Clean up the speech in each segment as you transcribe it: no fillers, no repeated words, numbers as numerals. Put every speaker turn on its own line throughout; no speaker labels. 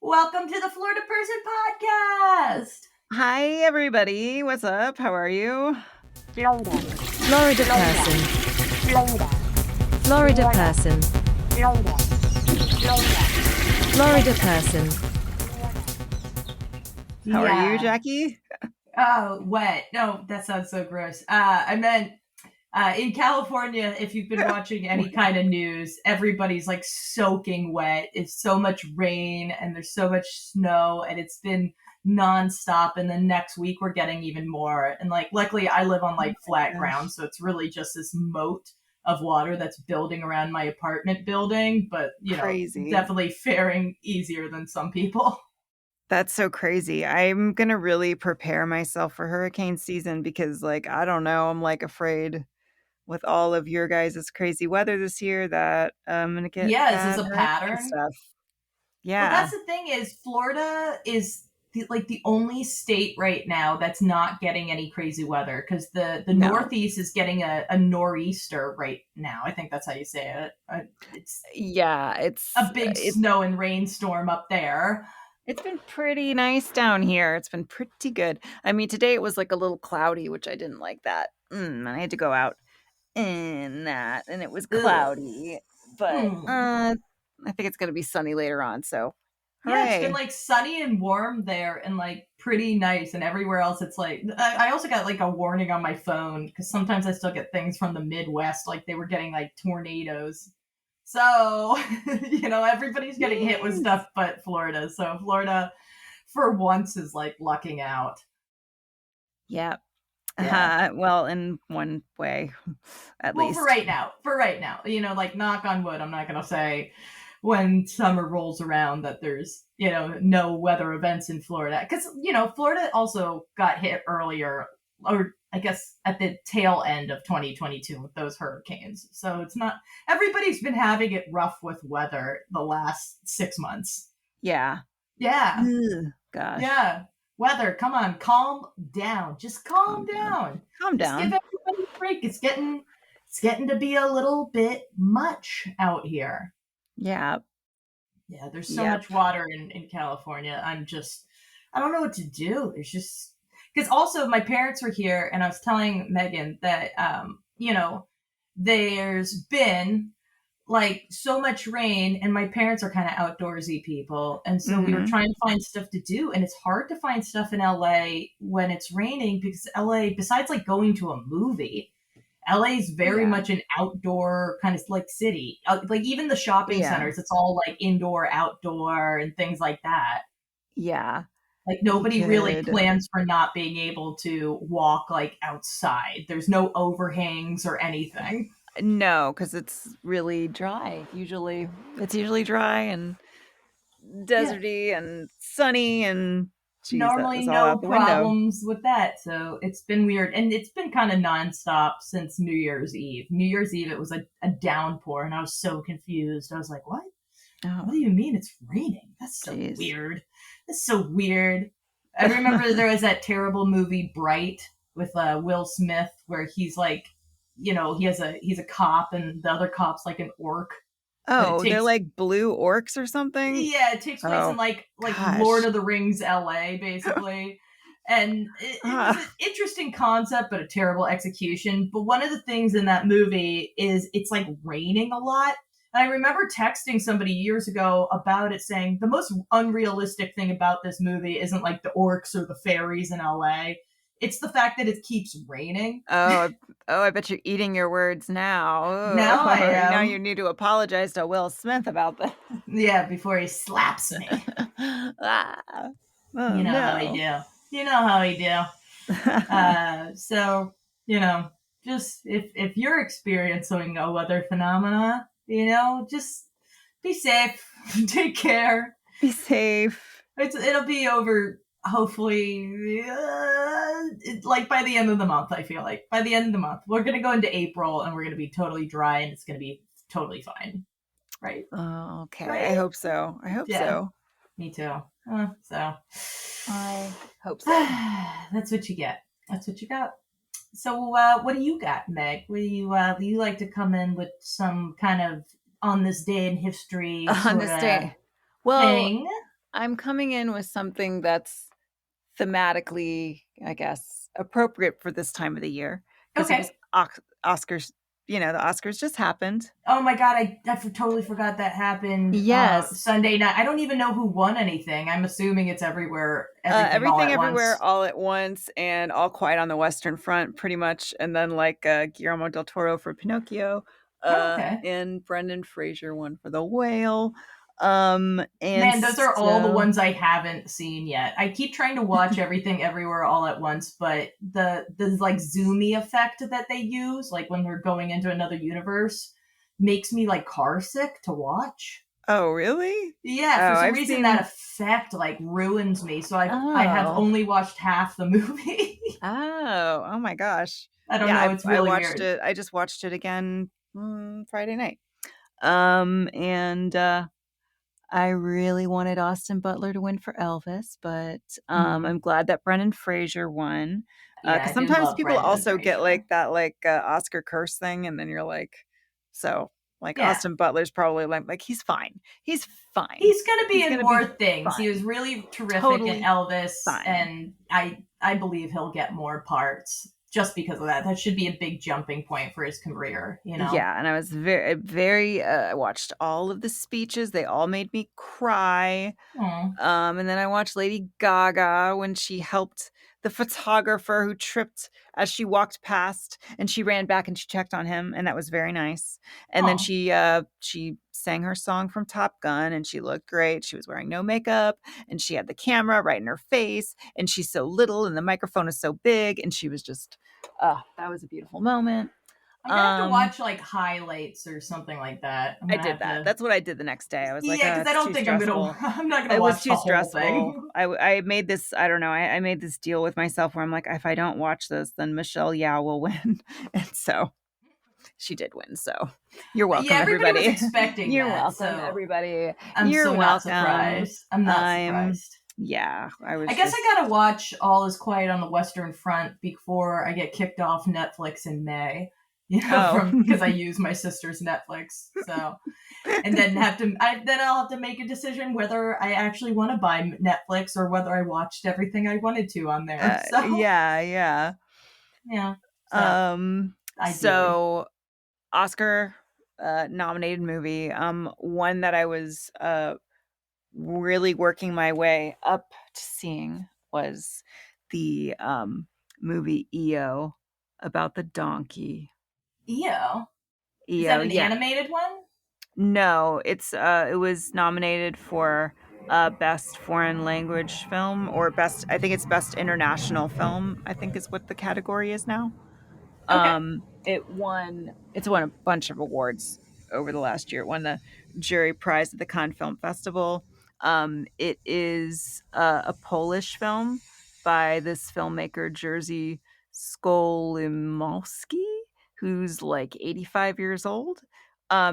Welcome to the Florida Person Podcast.
Hi, everybody. What's up? How are you?
Florida
person.
Florida
Florida person.
Florida
Florida person.
How are you, Jackie?
Oh, wet. No, that sounds so gross. I meant in California, if you've been watching any kind of news, everybody's like soaking wet. It's so much rain and there's so much snow and it's been nonstop. And then next week we're getting even more. And like, luckily I live on like flat ground. So it's really just this moat of water that's building around my apartment building. But, you know, definitely faring easier than some people.
That's so crazy. I'm going to really prepare myself for hurricane season because, like, I don't know. I'm like afraid with all of your guys' crazy weather this year that I'm going to get
is this a pattern?
Stuff. Yeah.
Well, that's the thing is Florida is the only state right now that's not getting any crazy weather because the Northeast is getting a nor'easter right now. I think that's how you say it. It's a big snow and rainstorm up there.
It's been pretty nice down here. It's been pretty good. I mean, today it was like a little cloudy, which I didn't like that. I had to go out in that, and it was cloudy. But I think it's going to be sunny later on, so hooray.
Yeah, it's been like sunny and warm there and like pretty nice, and everywhere else it's like I also got like a warning on my phone because sometimes I still get things from the Midwest, like they were getting like tornadoes. So, you know, everybody's getting hit with stuff but Florida. So Florida, for once, is like lucking out.
Yeah. Well, in one way, at least.
For right now, you know, like knock on wood, I'm not going to say when summer rolls around that there's, you know, no weather events in Florida. Because, you know, Florida also got hit earlier, or I guess at the tail end of 2022 with those hurricanes. So it's not, everybody's been having it rough with weather the last 6 months.
Yeah.
Ugh,
gosh.
Yeah. Weather, come on, calm down. Just calm down.
Calm down.
Just give everybody a break. It's getting to be a little bit much out here.
Yeah.
Yeah, there's so much water in California. I don't know what to do. There's just, because also my parents were here and I was telling Megan that, you know, there's been like so much rain and my parents are kind of outdoorsy people. And so we were trying to find stuff to do. And it's hard to find stuff in LA when it's raining because LA, besides like going to a movie, LA is very much an outdoor kind of like city. Like even the shopping centers, it's all like indoor, outdoor and things like that.
Yeah.
Like nobody really plans for not being able to walk like outside. There's no overhangs or anything.
No, because it's really dry. It's usually dry and deserty and sunny and
normally no problems with that. So it's been weird. And it's been kind of nonstop since New Year's Eve. New Year's Eve, it was a downpour and I was so confused. I was like, what? Oh. What do you mean it's raining? That's so weird. That's so weird. I remember there was that terrible movie Bright with Will Smith where he's like, you know, he's a cop and the other cop's like an orc.
Oh, they're like blue orcs or something?
Yeah, it takes place in like Lord of the Rings LA, basically. And it was an interesting concept, but a terrible execution. But one of the things in that movie is it's like raining a lot. And I remember texting somebody years ago about it saying the most unrealistic thing about this movie isn't like the orcs or the fairies in LA. It's the fact that it keeps raining.
Oh, I bet you're eating your words now. Ooh.
Now I am.
Now you need to apologize to Will Smith about that.
Yeah, before he slaps me. You know how he do. You know how he do. So, you know, just if you're experiencing a weather phenomena, you know, just be safe. Take care.
Be safe.
It'll be over. Hopefully, like by the end of the month, I feel like. By the end of the month. We're going to go into April and we're going to be totally dry and it's going to be totally fine. Right?
Oh, okay. Right? I hope so. So.
Me too. So.
I hope so.
That's what you get. That's what you got. So what do you got, Meg? Do you like to come in with some kind of on this day in history
on this day? Well,
thing?
I'm coming in with something that's thematically, I guess, appropriate for this time of the year because it was
Okay.
Oscars. The Oscars just happened.
Oh my god, I totally forgot that happened
Yes.
Sunday night. I don't even know who won anything. I'm assuming it's everything all
Everything
at
everywhere
once.
all at once and All Quiet on the Western Front pretty much, and then like Guillermo del Toro for Pinocchio,
Oh, okay.
and Brendan Fraser won for The Whale. And
Man, those are all the
so
ones I haven't seen yet. I keep trying to watch everything everywhere all at once, but the like zoomy effect that they use, like when they're going into another universe, makes me like car sick to watch.
Oh, really?
Yeah,
Oh,
for some
I've
reason that
seen
effect like ruins me. So I have
Oh.
only watched half the movie.
Oh my gosh.
I don't
Yeah,
know. It's
I
really
watched
weird.
it. I just watched it again Friday night. And I really wanted Austin Butler to win for Elvis, but
Mhm.
I'm glad that Brendan Fraser won.
Yeah,
Because
I do
sometimes
love
people
Brendan
also get
Fraser.
like that, Oscar curse thing, and then you're like, so like
Yeah.
Austin Butler's probably like he's fine. He's fine.
He's gonna be
He's
in
gonna be
more things. He was
fine.
really terrific in
Totally
Elvis,
fine.
and I believe he'll get more parts just because of that. That should be a big jumping point for his career, you know?
Yeah, and I was very I watched all of the speeches. They all made me cry.
Hmm.
And then I watched Lady Gaga when she helped the photographer who tripped as she walked past, and she ran back and she checked on him, and that was very nice. And then
Oh,
she sang her song from Top Gun, and she looked great. She was wearing no makeup, and she had the camera right in her face, and she's so little, and the microphone is so big, and she was just, that was a beautiful moment.
I'm gonna have to
Um,
watch like highlights or something like that. I'm
I
gonna
did
have
that.
to.
That's what I did the next day. I was like,
Yeah, because I
it's
don't
too
think I'm gonna.
stressful.
I'm not gonna
It was
watch
too
the whole
stressful.
thing.
I made this, I don't know, I made this deal with myself where I'm like, if I don't watch this, then Michelle Yao will win. And so she did win. So you're
Yeah,
welcome,
everybody was
everybody.
expecting
You're
that,
welcome,
so
everybody.
I'm
You're
so not
welcome.
surprised. I'm not
I'm,
surprised.
yeah, I
I
was
guess
just,
I gotta watch All Is Quiet on the Western Front before I get kicked off Netflix in May. You know,
oh.
from because I use my sister's Netflix. So, and then then I'll have to make a decision whether I actually want to buy Netflix or whether I watched everything I wanted to on there. So,
Yeah, yeah.
yeah. So, ideally,
So Oscar nominated movie. One that I was really working my way up to seeing was the movie EO about the donkey.
EO. Is that
EO,
an
yeah.
animated one?
No, it was nominated for best foreign language film, or best, I think it's best international film, I think is what the category is now.
Okay.
It's won a bunch of awards over the last year. It won the jury prize at the Cannes Film Festival. It is a Polish film by this filmmaker Jerzy Skolimowski, who's like 85 years old.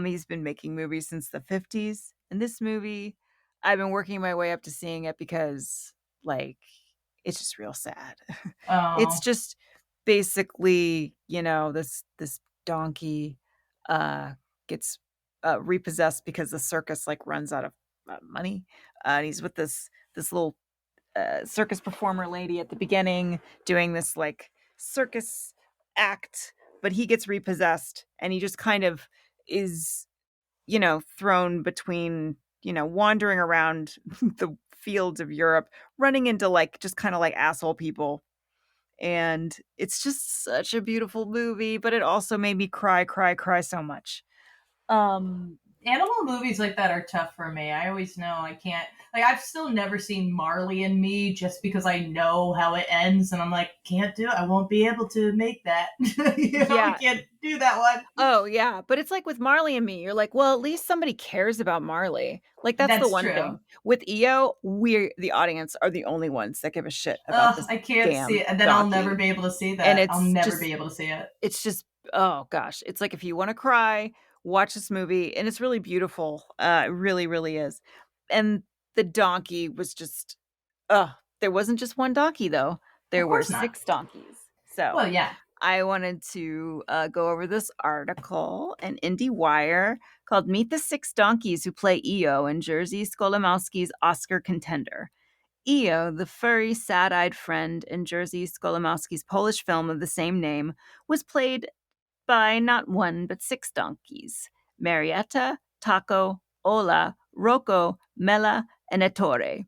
He's been making movies since the 50s. And this movie, I've been working my way up to seeing it because like it's just real sad. It's
Oh.
just basically, this donkey gets repossessed because the circus like runs out of money. And he's with this little circus performer lady at the beginning doing this like circus act, but he gets repossessed and he just kind of is, thrown between, wandering around the fields of Europe, running into like just kind of like asshole people. And it's just such a beautiful movie, but it also made me cry, cry, cry so much. Um,
Animal movies like that are tough for me. I always know I can't. Like, I've still never seen Marley and Me just because I know how it ends, and I'm like, can't do it. I won't be able to make that. I
yeah.
can't do that one.
Oh, yeah. But it's like with Marley and Me, you're like, well, at least somebody cares about Marley. Like, that's the
That's
one
true.
thing. With EO, the audience, are the only ones that give a shit about this
I can't see
damn
it, and then I'll never
donkey.
be able to see
And
that. I'll never be able to see it.
it's just, oh gosh. It's like if you want to cry, watch this movie. And it's really beautiful. It really, really is. And the donkey was just, there wasn't just one donkey, though.
Of
There were
course not.
6 donkeys. So
Well, yeah.
I wanted to go over this article in IndieWire called Meet the Six Donkeys Who Play EO in Jerzy Skolimowski's Oscar Contender. EO, the furry, sad-eyed friend in Jerzy Skolimowski's Polish film of the same name, was played by not one but six donkeys: Marietta, Taco, Ola, Rocco, Mela, and Ettore.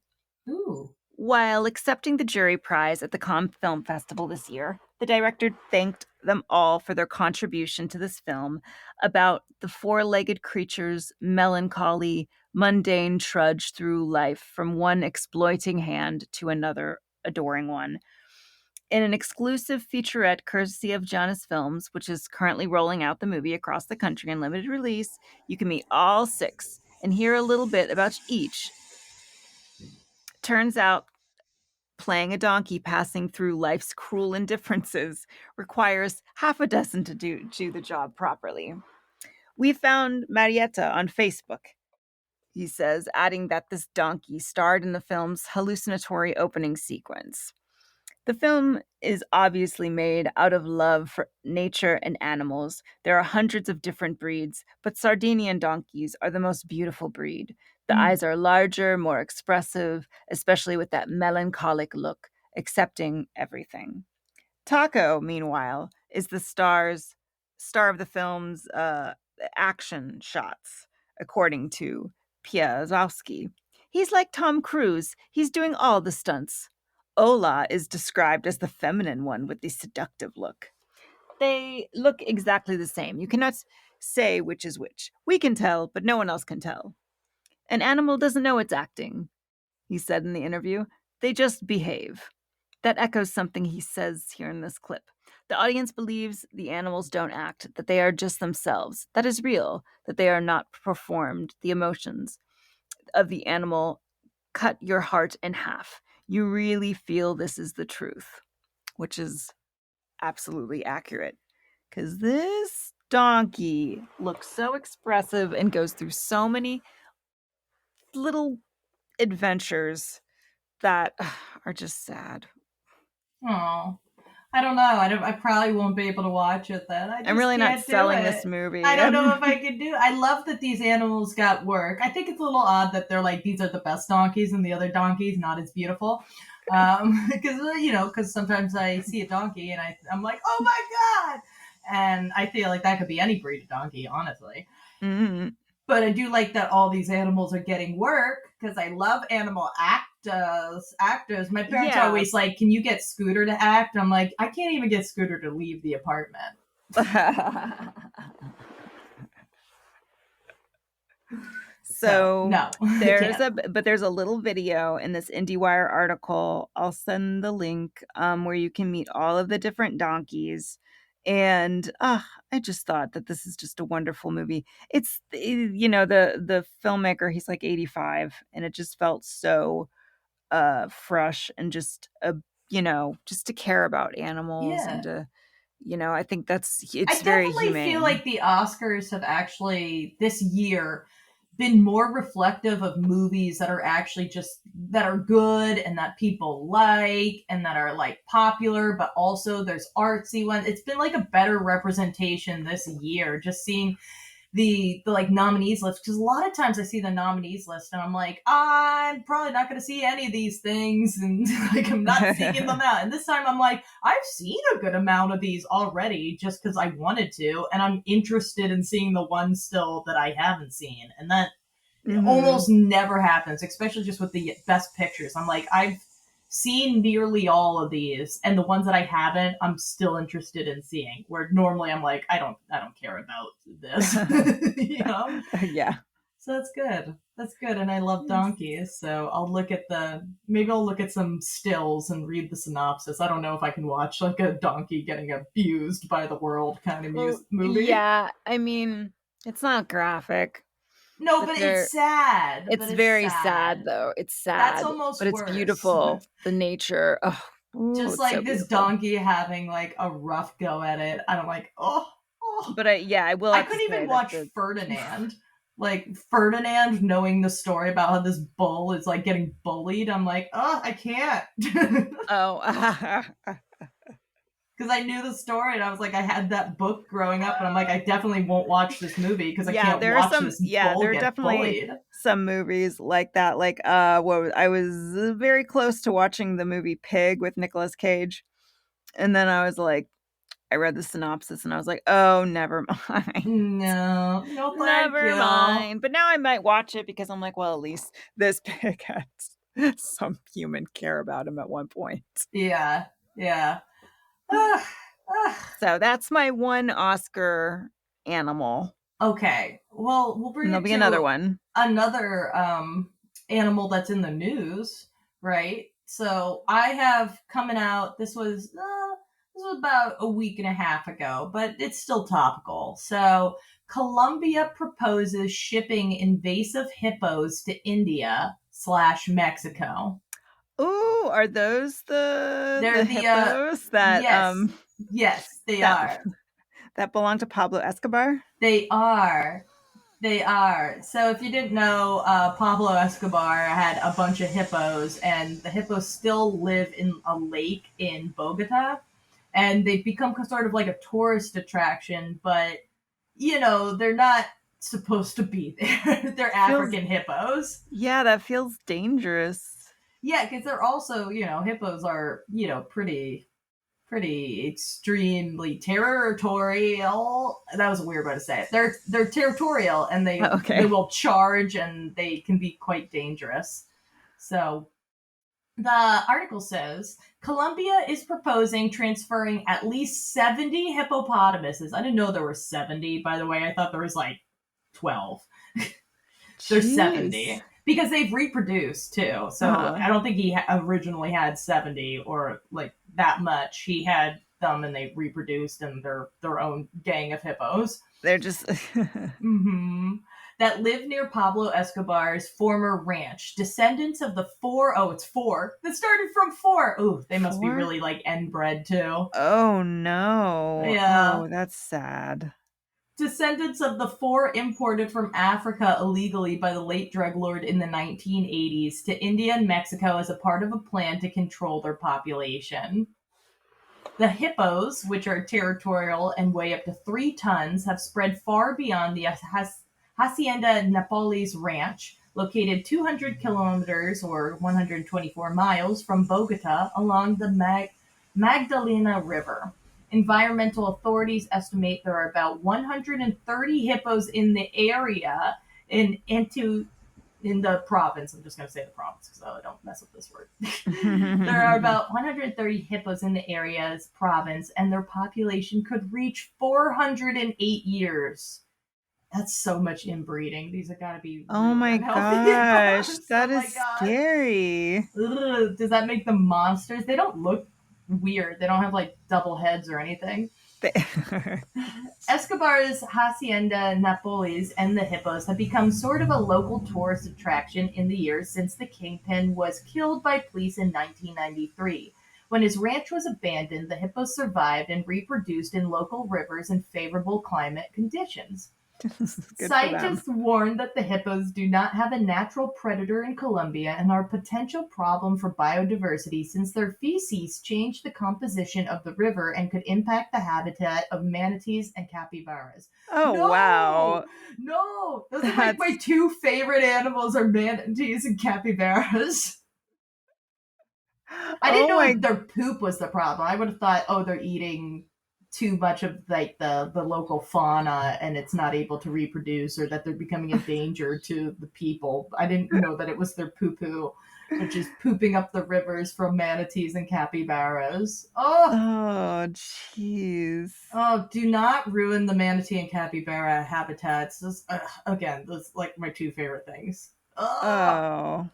Ooh.
While accepting the jury prize at the Cannes Film Festival this year, the director thanked them all for their contribution to this film about the four-legged creature's melancholy, mundane trudge through life from one exploiting hand to another adoring one. In an exclusive featurette courtesy of Janus Films, which is currently rolling out the movie across the country in limited release, you can meet all six and hear a little bit about each. Turns out, playing a donkey passing through life's cruel indifferences requires half a dozen to do the job properly. We found Marietta on Facebook, he says, adding that this donkey starred in the film's hallucinatory opening sequence. The film is obviously made out of love for nature and animals. There are hundreds of different breeds, but Sardinian donkeys are the most beautiful breed. The eyes are larger, more expressive, especially with that melancholic look, accepting everything. Taco, meanwhile, is the star of the film's action shots, according to Piazowski. He's like Tom Cruise. He's doing all the stunts. Ola is described as the feminine one with the seductive look. They look exactly the same. You cannot say which is which. We can tell, but no one else can tell. An animal doesn't know it's acting, he said in the interview. They just behave. That echoes something he says here in this clip. The audience believes the animals don't act, that they are just themselves. That is real, that they are not performed. The emotions of the animal cut your heart in half. You really feel this is the truth, which is absolutely accurate. Because this donkey looks so expressive and goes through so many little adventures that are just sad.
Oh, I don't know. I probably won't be able to watch it then.
I'm really not selling this movie.
I don't know if I could do it. I love that these animals got work. I think it's a little odd that they're like, these are the best donkeys and the other donkeys not as beautiful. Because sometimes I see a donkey and I'm like, oh my God. And I feel like that could be any breed of donkey, honestly.
Mm-hmm.
But I do like that all these animals are getting work because I love animal actors. My parents are always like, can you get Scooter to act? I'm like, I can't even get Scooter to leave the apartment.
So
no,
there's a little video in this IndieWire article. I'll send the link where you can meet all of the different donkeys. And I just thought that this is just a wonderful movie. It's, the filmmaker, he's like 85, and it just felt so fresh and just, just to care about animals and to, I think it's very humane. I definitely
feel like the Oscars have actually, this year, been more reflective of movies that are actually that are good and that people like and that are like popular, but also there's artsy ones. It's been like a better representation this year, just seeing the like nominees list, because a lot of times I see the nominees list and I'm like, I'm probably not going to see any of these things, and like I'm not seeking them out. And this time I'm like, I've seen a good amount of these already just because I wanted to, and I'm interested in seeing the ones still that I haven't seen, and that almost never happens, especially just with the best pictures. I'm like, I've seen nearly all of these, and the ones that I haven't, I'm still interested in seeing. Where normally I'm like, I don't care about this,
Yeah.
So that's good. That's good, and I love donkeys. So I'll look at some stills and read the synopsis. I don't know if I can watch like a donkey getting abused by the world kind of movie.
Yeah, I mean, it's not graphic.
No, but it's sad.
It's very sad, though. It's sad.
That's almost
but it's
worse.
Beautiful. The nature.
Just like this donkey having like a rough go at it. I'm like, oh.
But I will.
I couldn't even watch Ferdinand. Like Ferdinand, knowing the story about how this bull is like getting bullied. I'm like, I can't. because I knew the story, and I was like, I had that book growing up, and I'm like, I definitely won't watch this movie because I can't watch this bull
there are
get
definitely
bullied.
some movies like that. Like, I was very close to watching the movie Pig with Nicolas Cage, and then I was like, I read the synopsis, and I was like, oh, never mind.
No, thank
Never
you.
mind. But now I might watch it because I'm like, well, at least this pig has some human care about him at one point.
Yeah.
So that's my one Oscar animal.
Okay. Well, we'll bring
And
it
there'll be
to
another one.
another animal that's in the news, right? So I have coming out. This was about a week and a half ago, but it's still topical. So Colombia proposes shipping invasive hippos to India/Mexico.
Ooh, are those the
They're the
hippos that
yes, they are.
That belong to Pablo Escobar?
They are. They are. So if you didn't know, Pablo Escobar had a bunch of hippos, and the hippos still live in a lake in Bogota, and they've become sort of like a tourist attraction, but, they're not supposed to be there. They're African hippos.
Yeah, that feels dangerous.
Yeah, because they're also, hippos are, pretty extremely territorial. That was a weird way to say it. They're territorial, and they will charge, and they can be quite dangerous. So the article says Colombia is proposing transferring at least 70 hippopotamuses. I didn't know there were 70, by the way. I thought there was like 12. There's 70 because they've reproduced too. So I don't think he originally had 70 or like that much. He had them, and they reproduced, and they're their own gang of hippos.
They're just
that live near Pablo Escobar's former ranch. Descendants of the four. Oh, it's four. That started from four. Ooh, they must be really like inbred too.
Oh no.
Yeah.
Oh, that's sad.
Descendants of the four imported from Africa illegally by the late drug lord in the 1980s to India and Mexico as a part of a plan to control their population. The hippos, which are territorial and weigh up to 3 tons, have spread far beyond the Hacienda Napoles Ranch, located 200 kilometers or 124 miles from Bogota along the Magdalena River. Environmental authorities estimate there are about 130 hippos in the area in the province. I'm just going to say the province because I don't mess with this word. There are about 130 hippos in the area's province, and their population could reach 408 years. That's so much inbreeding. These have got to be.
Oh my gosh, that is scary.
Ugh, does that make them monsters? They don't look weird. They don't have like double heads or anything. Escobar's Hacienda Napoles and the hippos have become sort of a local tourist attraction in the years since the kingpin was killed by police in 1993. When his ranch was abandoned, the hippos survived and reproduced in local rivers in favorable climate conditions. Scientists warn that the hippos do not have a natural predator in Colombia and are a potential problem for biodiversity since their feces change the composition of the river and could impact the habitat of manatees and capybaras.
Oh, no! Wow.
No! Those are like my 2 favorite animals are manatees and capybaras. I didn't know their poop was the problem. I would have thought, they're eating too much of like the local fauna and it's not able to reproduce, or that they're becoming a danger to the people. I didn't know that it was their poo-poo, which is pooping up the rivers from manatees and capybaras.
Oh, jeez.
Oh, do not ruin the manatee and capybara habitats. Again, those like my 2 favorite things.
Oh.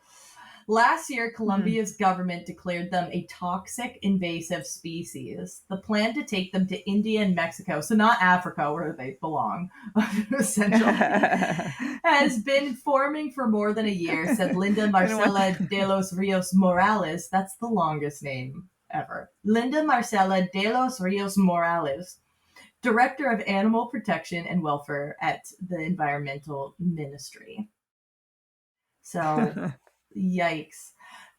Last year, Colombia's government declared them a toxic invasive species. The plan to take them to India and Mexico, so not Africa where they belong, essentially, has been forming for more than a year, said Linda Marcela de los Rios Morales. That's the longest name ever. Linda Marcela de los Rios Morales, Director of Animal Protection and Welfare at the Environmental Ministry. So... Yikes.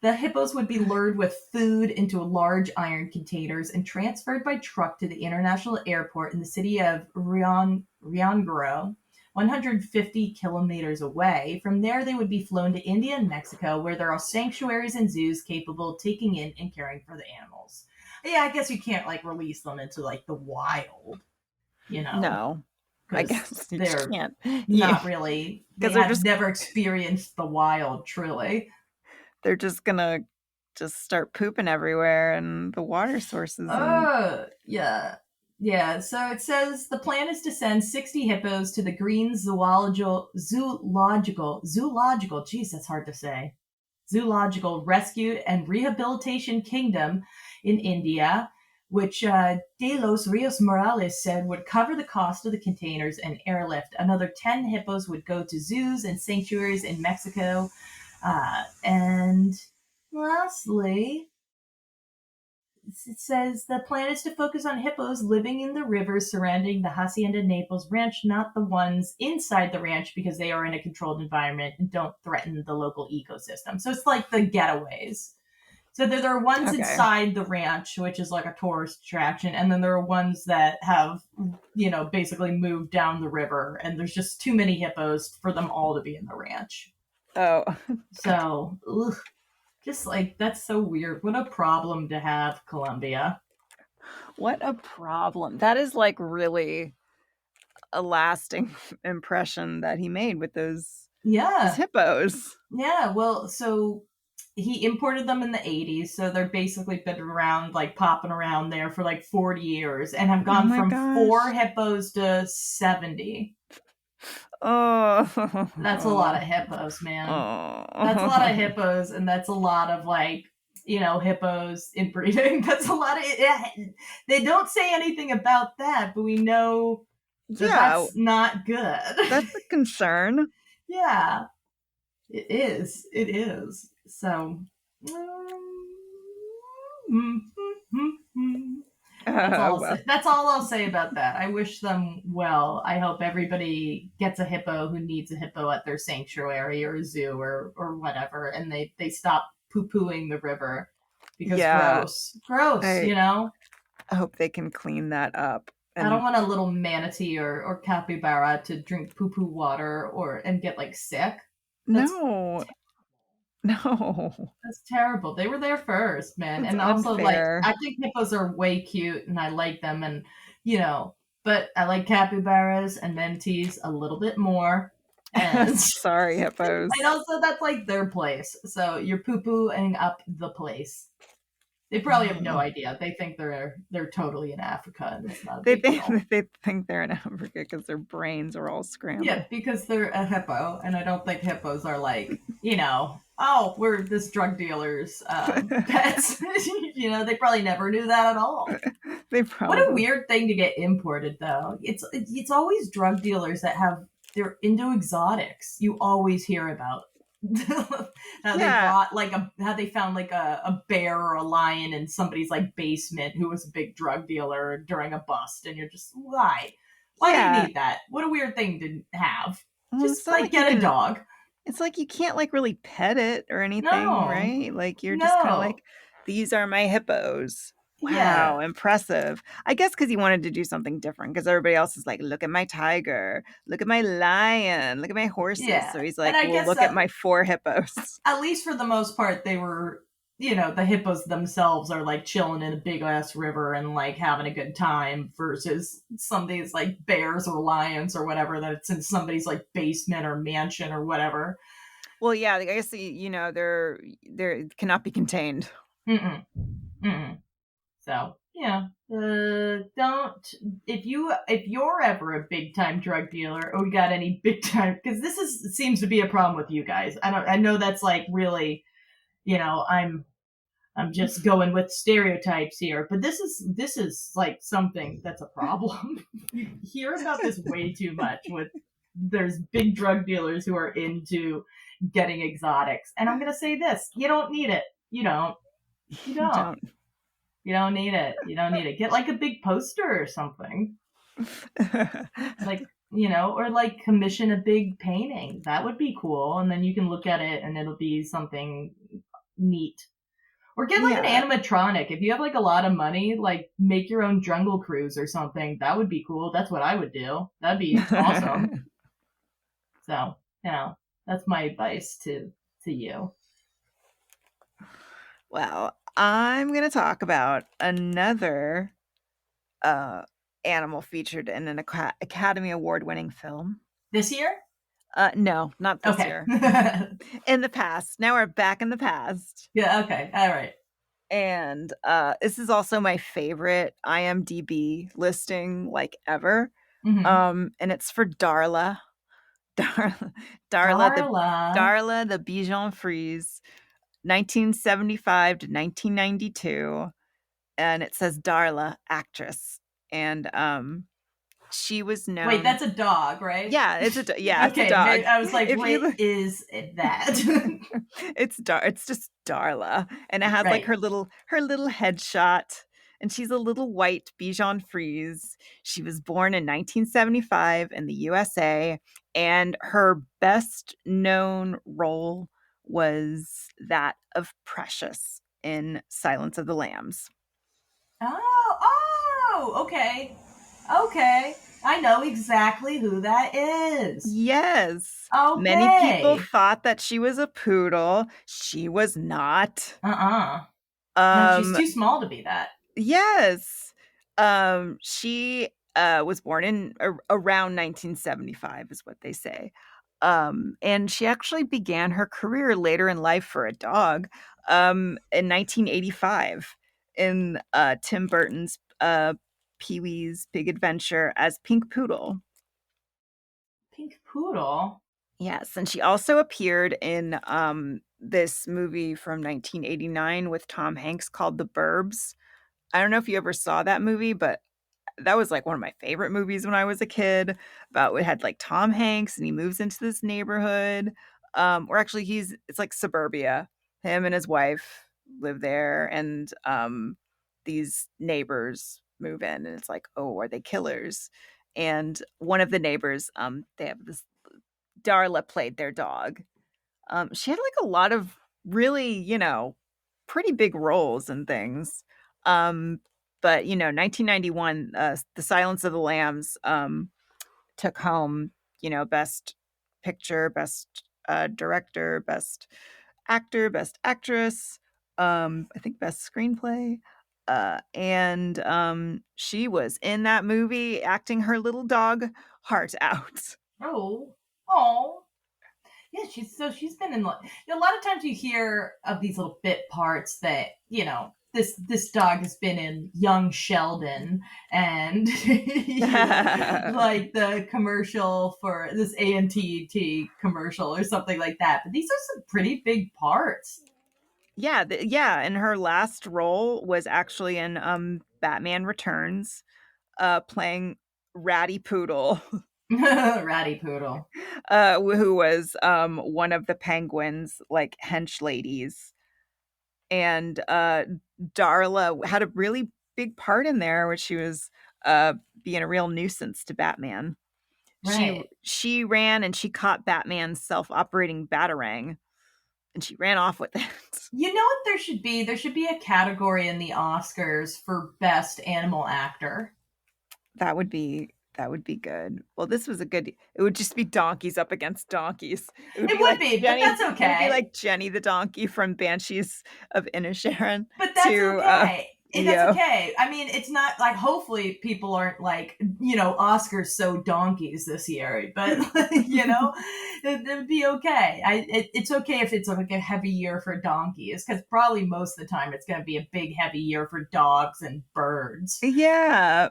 The hippos would be lured with food into large iron containers and transferred by truck to the international airport in the city of Riongoro, 150 kilometers away. From there, they would be flown to India and Mexico, where there are sanctuaries and zoos capable of taking in and caring for the animals. Yeah, I guess you can't like release them into like the wild,
No, I
'cause
guess you
they're
can't.
not really. They
'Cause they're
have
just-
never experienced the wild, truly.
They're just gonna just start pooping everywhere and the water sources.
Yeah. Yeah, so it says the plan is to send 60 hippos to the Green Zoological, geez, that's hard to say, Zoological Rescue and Rehabilitation Kingdom in India, which De Los Rios Morales said would cover the cost of the containers and airlift. Another 10 hippos would go to zoos and sanctuaries in Mexico. And lastly, it says the plan is to focus on hippos living in the rivers surrounding the Hacienda Naples ranch, not the ones inside the ranch, because they are in a controlled environment and don't threaten the local ecosystem. So it's like the getaways. So there are ones inside the ranch, which is like a tourist attraction, and then there are ones that have, basically moved down the river, and there's just too many hippos for them all to be in the ranch.
Oh.
So, just like, that's so weird. What a problem to have, Colombia.
What a problem. That is like really a lasting impression that he made with those hippos.
Yeah, well, so he imported them in the 80s, so they're basically been around, like popping around there for like 40 years and have gone from 4 hippos to 70.
Oh,
that's a lot of hippos, man.
Oh.
That's a lot of hippos, and that's a lot of like, hippos inbreeding. That's a lot of. They don't say anything about that, but we know that's not good.
That's a concern.
Yeah, it is. It is. So. That's all I'll say about that. I wish them well. I hope everybody gets a hippo who needs a hippo at their sanctuary or zoo or whatever, and they stop poo-pooing the river because gross,
I hope they can clean that up.
I don't want a little manatee or capybara to drink poo-poo water and get like sick.
No.
That's terrible. They were there first, man.
That's
and also
unfair.
like I think hippos are way cute and I like them, and but I like capybaras and manatees a little bit more. And
sorry, hippos.
And also that's like their place. So you're poo-pooing up the place. They probably have no idea. They think they're totally in Africa, and it's not a big deal.
They think they're in Africa because their brains are all scrambled.
Yeah, because they're a hippo, and I don't think hippos are like, we're this drug dealer's pets. They probably never knew that at all. What a weird thing to get imported, though. It's always drug dealers that they're into exotics. You always hear about how they brought how they found like a bear or a lion in somebody's like basement who was a big drug dealer during a bust, and you're just why do you need that? What a weird thing to have. Just like get a dog.
It's like you can't like really pet it or anything, right? Like you're just kind of like, these are my hippos. Wow, impressive. I guess because he wanted to do something different, because everybody else is like, look at my tiger, look at my lion, look at my horses. So he's like, well, look at my 4 hippos.
At least for the most part, they were, the hippos themselves are like chilling in a big ass river and like having a good time, versus some of these like bears or lions or whatever that's in somebody's like basement or mansion or whatever.
Well, yeah, I guess, they're cannot be contained.
So don't if you're ever a big time drug dealer or got any big time, because seems to be a problem with you guys. I know that's like really, I'm just going with stereotypes here, but this is like something that's a problem. You hear about this way too much. There's big drug dealers who are into getting exotics, and I'm gonna say this: you don't need it. You don't. You don't need it. You don't need it. Get like a big poster or something. Like, or like commission a big painting. That would be cool. And then you can look at it and it'll be something, neat. Or get like an animatronic. If you have like a lot of money, like make your own Jungle Cruise or something. That would be cool. That's what I would do. That'd be awesome. So, that's my advice to you.
Well, I'm going to talk about another animal featured in an Academy Award-winning film.
This year?
No, not this year. In the past. Now we're back in the past.
Yeah, okay. All right.
And this is also my favorite IMDb listing like ever.
Mm-hmm.
And it's for Darla. Darla the Bichon Frise, 1975 to 1992. And it says Darla, actress. And she was known.
Wait, that's a dog, right?
Yeah, it's a okay, it's a dog.
I was like, is it that?
It's just Darla, and it has like her little headshot, and she's a little white Bichon Frise. She was born in 1975 in the USA, and her best known role was that of Precious in Silence of the Lambs.
Okay. I know exactly who that is.
Yes.
Okay.
Many people thought that she was a poodle. She was not.
No, she's too small to be that.
Yes. She was born in around 1975 is what they say. And she actually began her career later in life for a dog in 1985 in Tim Burton's Pee-wee's Big Adventure as Pink Poodle.
Pink Poodle?
Yes, and she also appeared in this movie from 1989 with Tom Hanks called The Burbs. I don't know if you ever saw that movie, but that was like one of my favorite movies when I was a kid. About it had like Tom Hanks and he moves into this neighborhood. Or actually it's like suburbia. Him and his wife live there, and these neighbors move in, and it's like, oh, are they killers? And one of the neighbors, they have this Darla played their dog. She had like a lot of really, pretty big roles and things. But 1991, The Silence of the Lambs took home, best picture, best director, best actor, best actress, I think best screenplay. And she was in that movie acting her little dog heart out.
Oh. Yeah, she's been in a lot of times you hear of these little bit parts that, this dog has been in Young Sheldon and like the commercial for this AT&T commercial or something like that. But these are some pretty big parts.
Yeah, and her last role was actually in Batman Returns, playing Ratty Poodle.
Ratty Poodle.
Who was one of the Penguins, like, hench ladies. And Darla had a really big part in there where she was being a real nuisance to Batman.
Right.
She ran and she caught Batman's self-operating Batarang, and she ran off with it.
You know what there should be? There should be a category in the Oscars for Best Animal Actor.
That would be good. Well, this was it would just be donkeys up against donkeys.
It would be, but that's okay.
It would be like Jenny the donkey from Banshees of Inisherin.
But that's okay. That's okay. I mean, it's not like, hopefully people aren't like, Oscars so donkeys this year, but it would be okay. It's okay if it's like a heavy year for donkeys, because probably most of the time it's going to be a big heavy year for dogs and birds.
Yeah.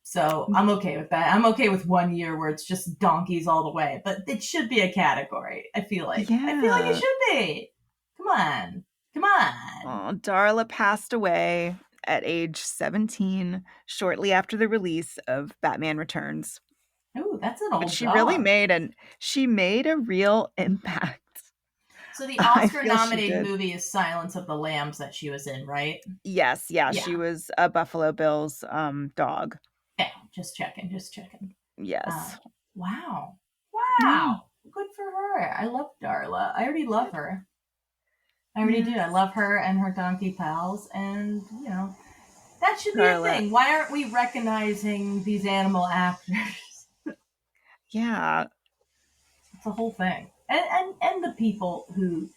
So I'm okay with that. I'm okay with 1 year where it's just donkeys all the way, but it should be a category. I feel like it should be. Come on.
Oh, Darla passed away at age 17 shortly after the release of Batman Returns.
Oh, that's an old
But she
dog.
really made a real impact.
So the Oscar-nominated movie is Silence of the Lambs that she was in, right?
Yes, yeah. She was a Buffalo Bills dog.
Yeah, just checking.
Yes.
Wow. Good for her. I love Darla. I already love her. I really do. I love her and her donkey pals, and that should be a
Carla.
thing. Why aren't we recognizing these animal actors?
Yeah.
It's a whole thing, and the people who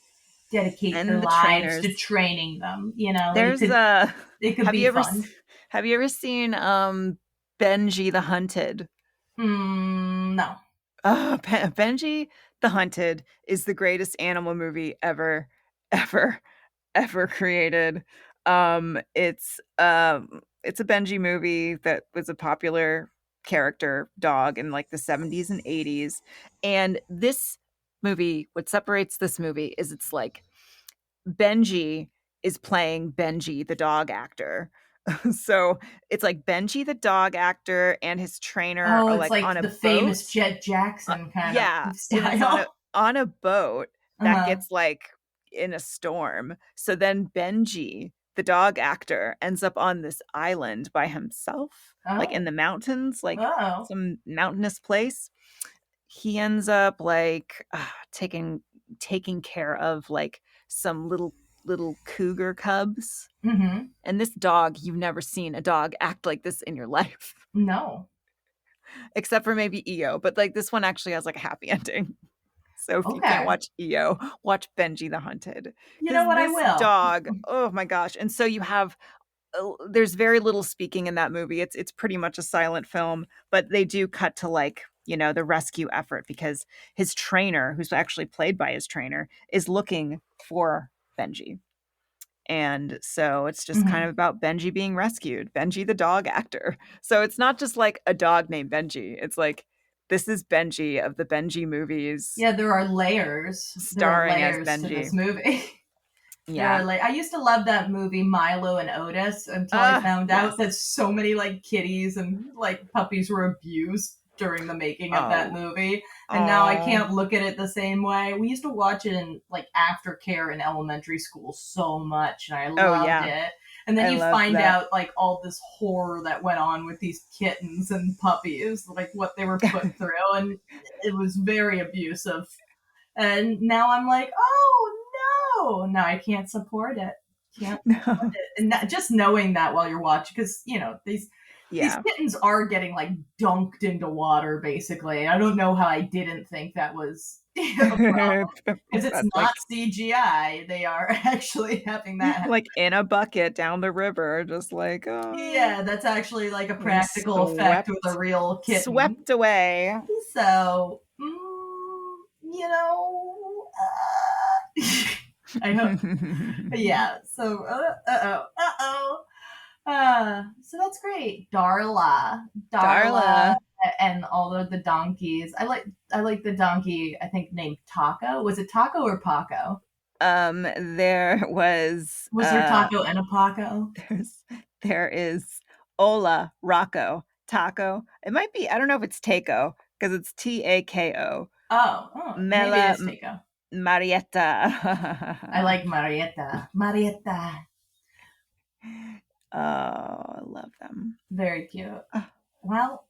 dedicate
And
their
the
lives to
trainers.
training them.
There's
it could be fun.
Have you ever seen Benji the Hunted?
No.
Benji the Hunted is the greatest animal movie ever created. It's a Benji movie that was a popular character dog in like the 70s and 80s. And this movie, what separates this movie is it's like Benji is playing Benji the dog actor. So it's like Benji the dog actor and his trainer are
it's
like on a
the
boat.
famous Jet Jackson kind
yeah,
of style.
and it's on a boat that gets like in a storm. So then Benji, the dog actor, ends up on this island by himself, like in the mountains, like some mountainous place. He ends up like taking care of like some little cougar cubs.
Mm-hmm.
And this dog, you've never seen a dog act like this in your life.
No.
Except for maybe EO, but like this one actually has like a happy ending. So if you can't watch EO, watch Benji the Hunted.
You know what? I will.
Dog, oh my gosh. And so you have there's very little speaking in that movie. It's pretty much a silent film, but they do cut to like, the rescue effort because his trainer, who's actually played by his trainer, is looking for Benji. And so it's just kind of about Benji being rescued, Benji the dog actor. So it's not just like a dog named Benji. It's like, this is Benji of the Benji movies.
Yeah, there are layers.
Starring as Benji.
To this movie.
Yeah.
I used to love that movie Milo and Otis until I found out that so many like kitties and like puppies were abused during the making of that movie. And now I can't look at it the same way. We used to watch it in like aftercare in elementary school so much, and I loved it. And then you find out like all this horror that went on with these kittens and puppies, like what they were put through, and it was very abusive. And now I'm like, oh no, I can't support it. Support it. And just knowing that while you're watching, because these kittens are getting like dunked into water, basically. I don't know how I didn't think that was a problem. Because it's not like, CGI. They are actually having that
like in a bucket down the river, just like
yeah, that's actually like a practical effect with a real kitten.
Swept away.
So, I hope. Yeah. So, so that's great. Darla, and all of the donkeys. I like the donkey. I think named Taco. Was it Taco or Paco?
There was.
Was there Taco and a Paco?
There is Ola, Rocco, Taco. It might be. I don't know if it's Taco because it's Tako.
Maybe it's Taco.
Marietta.
I like Marietta.
Oh, I love them.
Very cute. Well,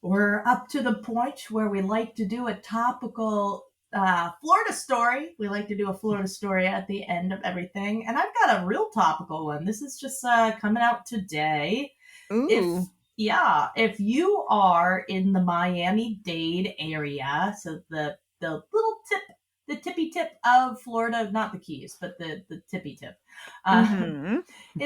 we're up to the point where we like to do a topical Florida story. We like to do a Florida story at the end of everything. And I've got a real topical one. This is just coming out today.
Ooh.
If you are in the Miami-Dade area, so the little tip, the tippy tip of Florida, not the Keys, but the tippy tip. In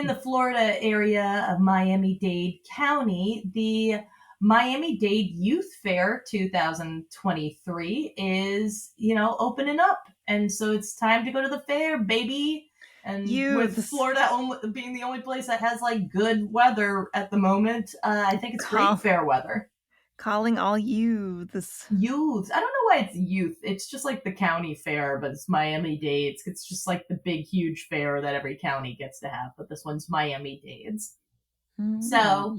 the Florida area of Miami-Dade County, the Miami-Dade Youth Fair 2023 is, opening up. And so it's time to go to the fair, baby. And with Florida being the only place that has like good weather at the moment, I think it's great fair weather.
Calling all youths.
Youths. I don't know why it's youth. It's just like the county fair, but it's Miami-Dade. It's just like the big, huge fair that every county gets to have. But this one's Miami-Dade's. So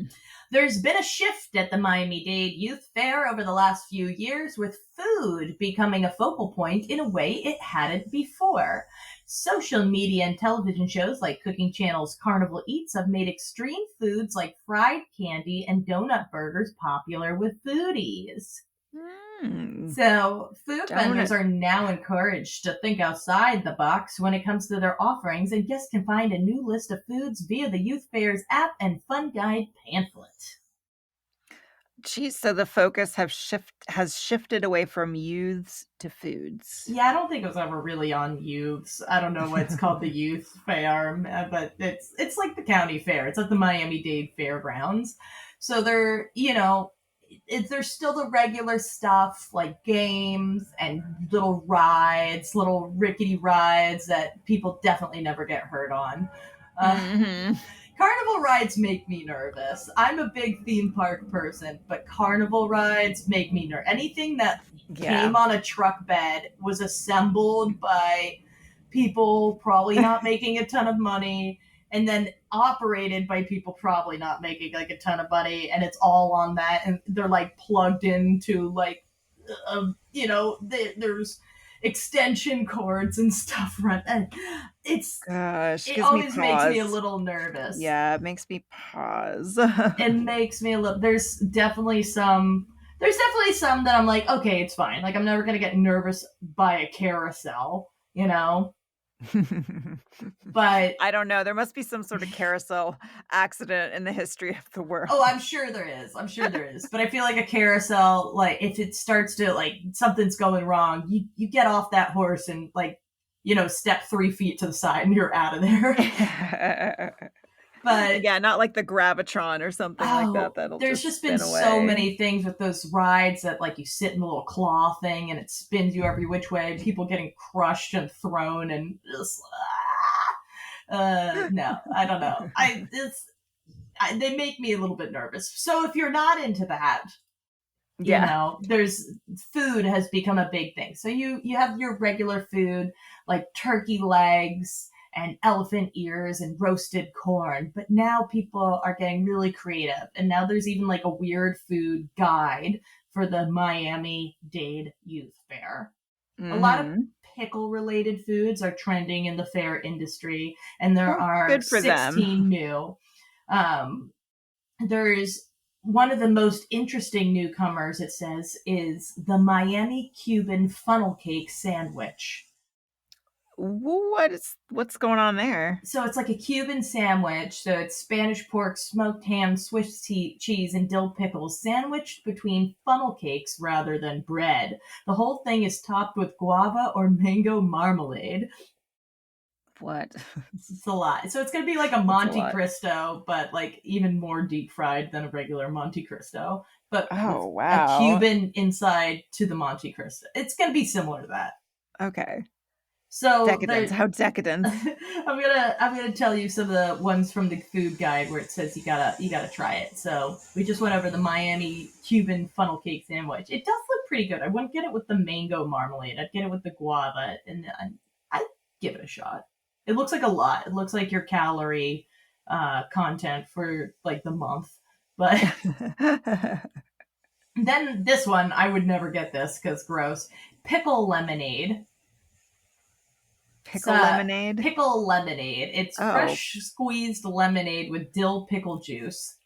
there's been a shift at the Miami-Dade Youth Fair over the last few years, with food becoming a focal point in a way it hadn't before. Social media and television shows like Cooking Channel's Carnival Eats have made extreme foods like fried candy and donut burgers popular with foodies.
Mm,
So, food vendors
donut.
are now encouraged to think outside the box when it comes to their offerings, and guests can find a new list of foods via the Youth Fair's app and fun guide pamphlet.
Geez, so the focus has shifted away from youths to foods.
Yeah, I don't think it was ever really on youths. I don't know why it's called the Youth Fair, but it's like the county fair. It's at the Miami-Dade Fairgrounds. So there's still the regular stuff like games and little rides, little rickety rides that people definitely never get hurt on.
Hmm.
Carnival rides make me nervous. I'm a big theme park person, but carnival rides make me nervous. Anything that
Yeah.
came on a truck bed was assembled by people probably not making a ton of money, and then operated by people probably not making like a ton of money, and it's all on that, and they're like plugged into like there's extension cords and stuff run, and
Gosh,
it
gives me
always makes me a
pause.
little nervous.
Yeah, it makes me pause.
It makes me a little. There's definitely some that I'm like, okay, it's fine. Like I'm never gonna get nervous by a carousel, But
I don't know. There must be some sort of carousel accident in the history of the world.
oh, I'm sure there is. But I feel like a carousel, like if it starts to like something's going wrong, you get off that horse and like step 3 feet to the side and you're out of there. But
yeah, not like the Gravitron or something like that. That'll
there's
just
been
spin away.
so many things with those rides that like you sit in the little claw thing and it spins you every which way. People getting crushed and thrown and just no, I don't know. They make me a little bit nervous. So if you're not into that, there's food has become a big thing. So you have your regular food like turkey legs and elephant ears and roasted corn, but now people are getting really creative, and now there's even like a weird food guide for the Miami-Dade Youth Fair.
Mm-hmm.
A lot of pickle related foods are trending in the fair industry, and there are 16 new. There's one of the most interesting newcomers, it says, is the Miami Cuban funnel cake sandwich.
What's going on there?
So it's like a Cuban sandwich. So it's Spanish pork, smoked ham, Swiss cheese, and dill pickles sandwiched between funnel cakes rather than bread. The whole thing is topped with guava or mango marmalade.
What?
It's a lot. So it's going to be like a Monte Cristo, but like even more deep fried than a regular Monte Cristo. But a Cuban inside to the Monte Cristo. It's going to be similar to that.
Okay.
So
decadent. How decadent?
I'm gonna tell you some of the ones from the food guide where it says you gotta try it. So we just went over the Miami Cuban funnel cake sandwich. It does look pretty good. I wouldn't get it with the mango marmalade. I'd get it with the guava, and I'd give it a shot. It looks like a lot. It looks like your calorie content for like the month. But then this one, I would never get this because gross. Pickle lemonade.
Pickle lemonade?
Pickle lemonade. It's fresh squeezed lemonade with dill pickle juice.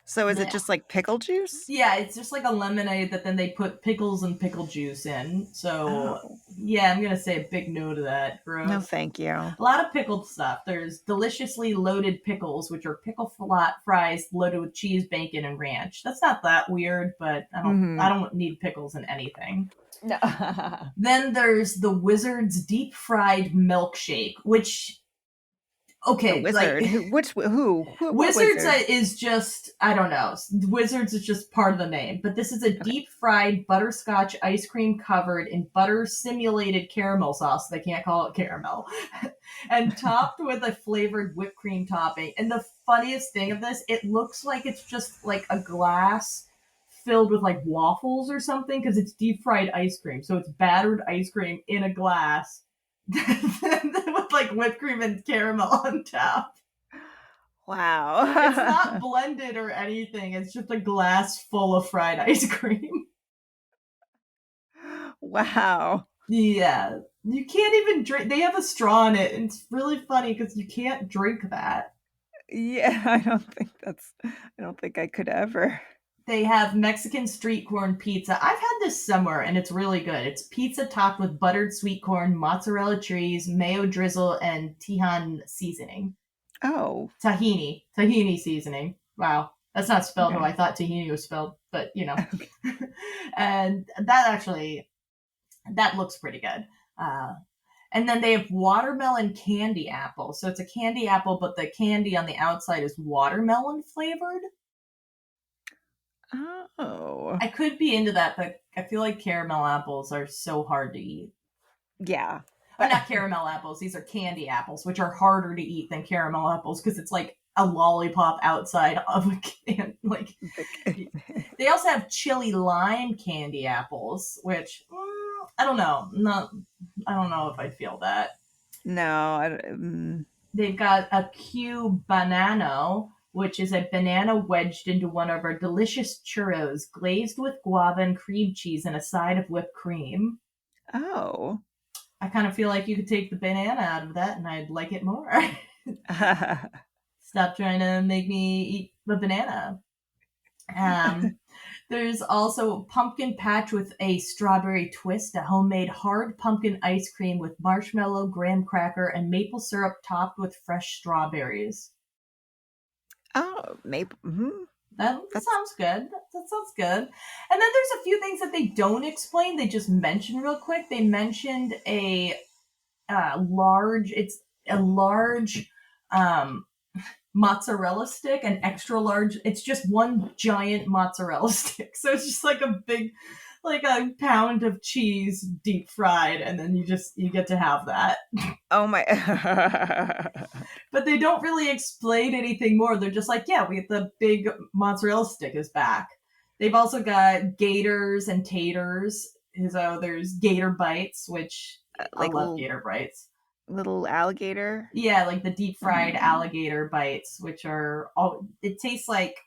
So is it just like pickle juice?
Yeah, it's just like a lemonade that then they put pickles and pickle juice in. So, yeah, I'm going to say a big no to that. Gross.
No, thank you.
A lot of pickled stuff. There's deliciously loaded pickles, which are pickle fries loaded with cheese, bacon, and ranch. That's not that weird, but I don't need pickles in anything.
No.
Then there's the Wizard's deep fried milkshake, which okay,
the Wizard.
Like,
who?
Wizards is just, I don't know. Wizards is just part of the name, but this is a deep fried butterscotch ice cream covered in butter simulated caramel sauce. They can't call it caramel, and topped with a flavored whipped cream topping. And the funniest thing of this, it looks like it's just like a glass filled with like waffles or something because it's deep fried ice cream. So it's battered ice cream in a glass with like whipped cream and caramel on top.
Wow.
It's not blended or anything. It's just a glass full of fried ice cream.
Wow.
Yeah. You can't even drink. They have a straw in it. And it's really funny because you can't drink that.
Yeah, I don't think I could ever.
They have Mexican street corn pizza. I've had this somewhere, and it's really good. It's pizza topped with buttered sweet corn, mozzarella cheese, mayo drizzle, and Tijan seasoning.
Oh.
Tahini seasoning. Wow. That's not spelled
Okay.
how I thought tahini was spelled, but you know. And that looks pretty good. And then they have watermelon candy apple. So it's a candy apple, but the candy on the outside is watermelon flavored.
Oh.
I could be into that, but I feel like caramel apples are so hard to eat.
Yeah.
But not caramel apples. These are candy apples, which are harder to eat than caramel apples because it's like a lollipop outside of a can. Like, they also have chili lime candy apples, which I don't know. I don't know if I feel that.
No.
They've got a Q banano, which is a banana wedged into one of our delicious churros, glazed with guava and cream cheese and a side of whipped cream.
Oh.
I kind of feel like you could take the banana out of that and I'd like it more. Stop trying to make me eat the banana. There's also pumpkin patch with a strawberry twist, a homemade hard pumpkin ice cream with marshmallow, graham cracker, and maple syrup topped with fresh strawberries.
Oh, maple.
That sounds good. That sounds good. And then there's a few things that they don't explain. They just mention real quick. They mentioned a large mozzarella stick, an extra large. It's just one giant mozzarella stick. So it's just like a pound of cheese deep fried, and then you get to have that.
Oh my.
But they don't really explain anything more. They're just like, yeah, the big mozzarella stick is back. They've also got gators and taters. So there's gator bites, which I love gator bites.
Little alligator?
Yeah, like the deep fried alligator bites, which are it tastes like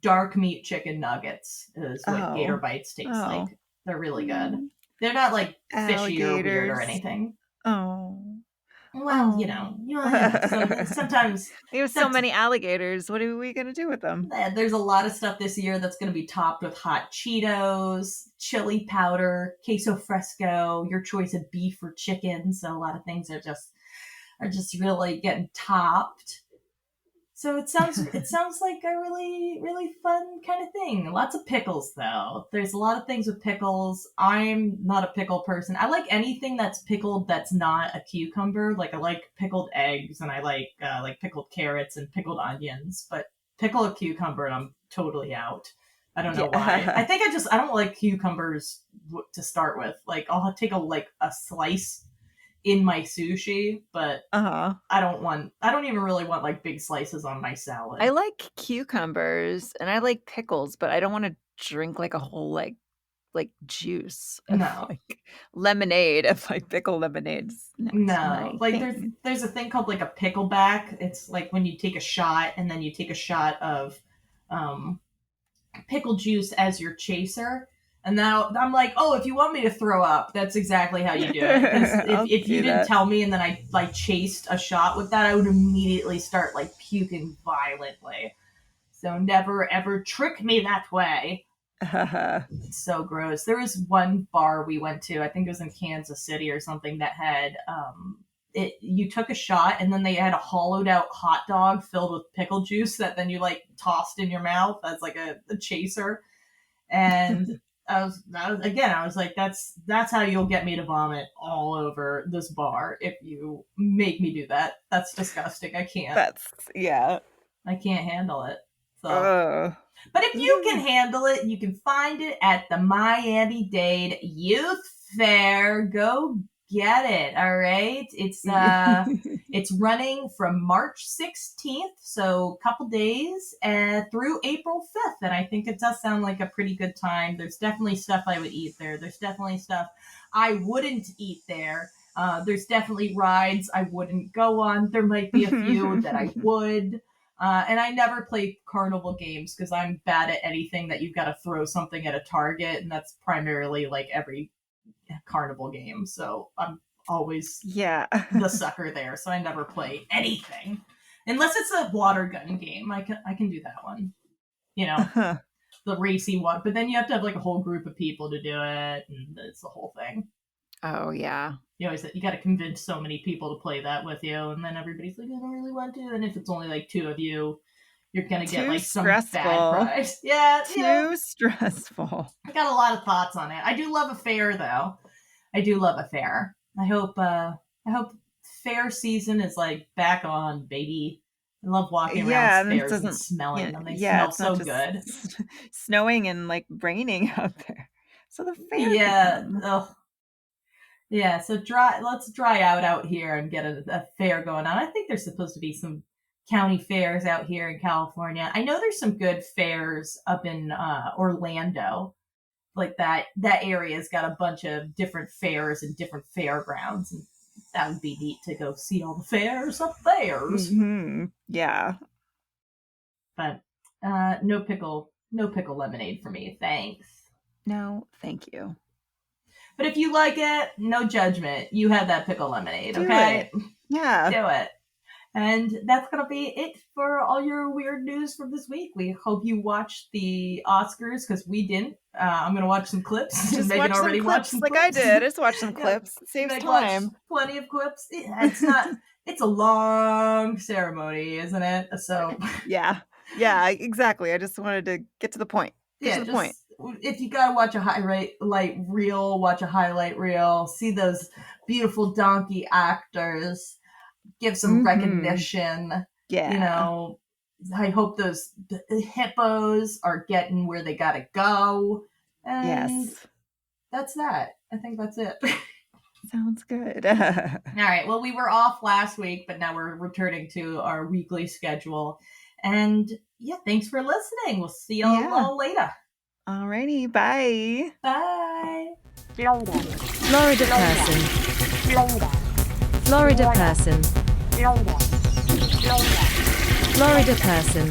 dark meat chicken nuggets is what gator bites taste like. They're really good. They're not like fishy or weird or anything.
Oh.
Well, you know, sometimes
we have so many alligators. What are we going to do with them?
There's a lot of stuff this year that's going to be topped with hot Cheetos, chili powder, queso fresco, your choice of beef or chicken. So a lot of things are just really getting topped. So it sounds like a really, really fun kind of thing. Lots of pickles, though. There's a lot of things with pickles. I'm not a pickle person. I like anything that's pickled that's not a cucumber. Like I like pickled eggs, and I like pickled carrots and pickled onions. But pickle a cucumber, and I'm totally out. I don't know why. I think I don't like cucumbers to start with. Like I'll take a slice in my sushi, but I don't even really want like big slices on my salad.
I like cucumbers and I like pickles, but I don't want to drink like a whole like juice of like lemonade, of like pickle lemonades.
No, like there's a thing called like a pickleback. It's like when you take a shot and then you take a shot of pickle juice as your chaser. And now I'm like, oh, if you want me to throw up, that's exactly how you do it. Because if you didn't tell me and then I like chased a shot with that, I would immediately start like puking violently. So never ever trick me that way. It's so gross. There was one bar we went to, I think it was in Kansas City or something, that had you took a shot and then they had a hollowed out hot dog filled with pickle juice that then you like tossed in your mouth as like a chaser. And I was like, that's how you'll get me to vomit all over this bar if you make me do that. That's disgusting. I can't. I can't handle it. So, but if you can handle it, you can find it at the Miami-Dade Youth Fair. Go get it. All right. It's running from March 16th, so a couple days, and through April 5th. And I think it does sound like a pretty good time. There's definitely stuff I would eat there. There's definitely stuff I wouldn't eat there. There's definitely rides I wouldn't go on. There might be a few that I would. And I never play carnival games because I'm bad at anything that you've got to throw something at a target. And that's primarily like every carnival game. So I'm always the sucker there. So I never play anything unless it's a water gun game. I can do that one, you know. the racy one. But then you have to have like a whole group of people to do it, and it's the whole thing.
Oh yeah.
You got to convince so many people to play that with you, and then everybody's like, I don't really want to. And if it's only like two of you, you're gonna get like some bad prize. Yeah,
too stressful.
I got a lot of thoughts on it. I do love a fair, though. I do love a fair. I hope fair season is like back on, baby. I love walking around fairs and smelling them. They smell so good.
Snowing and like raining out there. So the fair.
Yeah. Yeah. So let's dry out here and get a fair going on. I think there's supposed to be some county fairs out here in California. I know there's some good fairs up in Orlando. Like that area's got a bunch of different fairs and different fairgrounds, and that would be neat to go see all the fairs up there.
Mm-hmm. Yeah.
But no pickle lemonade for me, thanks.
No, thank you.
But if you like it, no judgment. You have that pickle lemonade, okay?
Yeah.
Do it. And that's going to be it for all your weird news from this week. We hope you watched the Oscars, because we didn't. I'm going to watch some clips.
Just
Megan
watch
already
some
watched
clips
some
like
clips.
I did. Just watch some clips. It saves time.
Plenty of clips. It's a long ceremony, isn't it? So
Yeah, exactly. I just wanted to get to the point. Point.
If you gotta watch a highlight reel, watch a highlight reel. See those beautiful donkey actors. Give some recognition.
Yeah.
I hope those hippos are getting where they gotta go. And that's that. I think that's it.
Sounds good.
All right. Well, we were off last week, but now we're returning to our weekly schedule. And yeah, thanks for listening. We'll see y'all later.
Alrighty. Bye.
Bye.
Florida.
Florida person.
Florida.
Florida person.
Florida. Florida.
Florida person.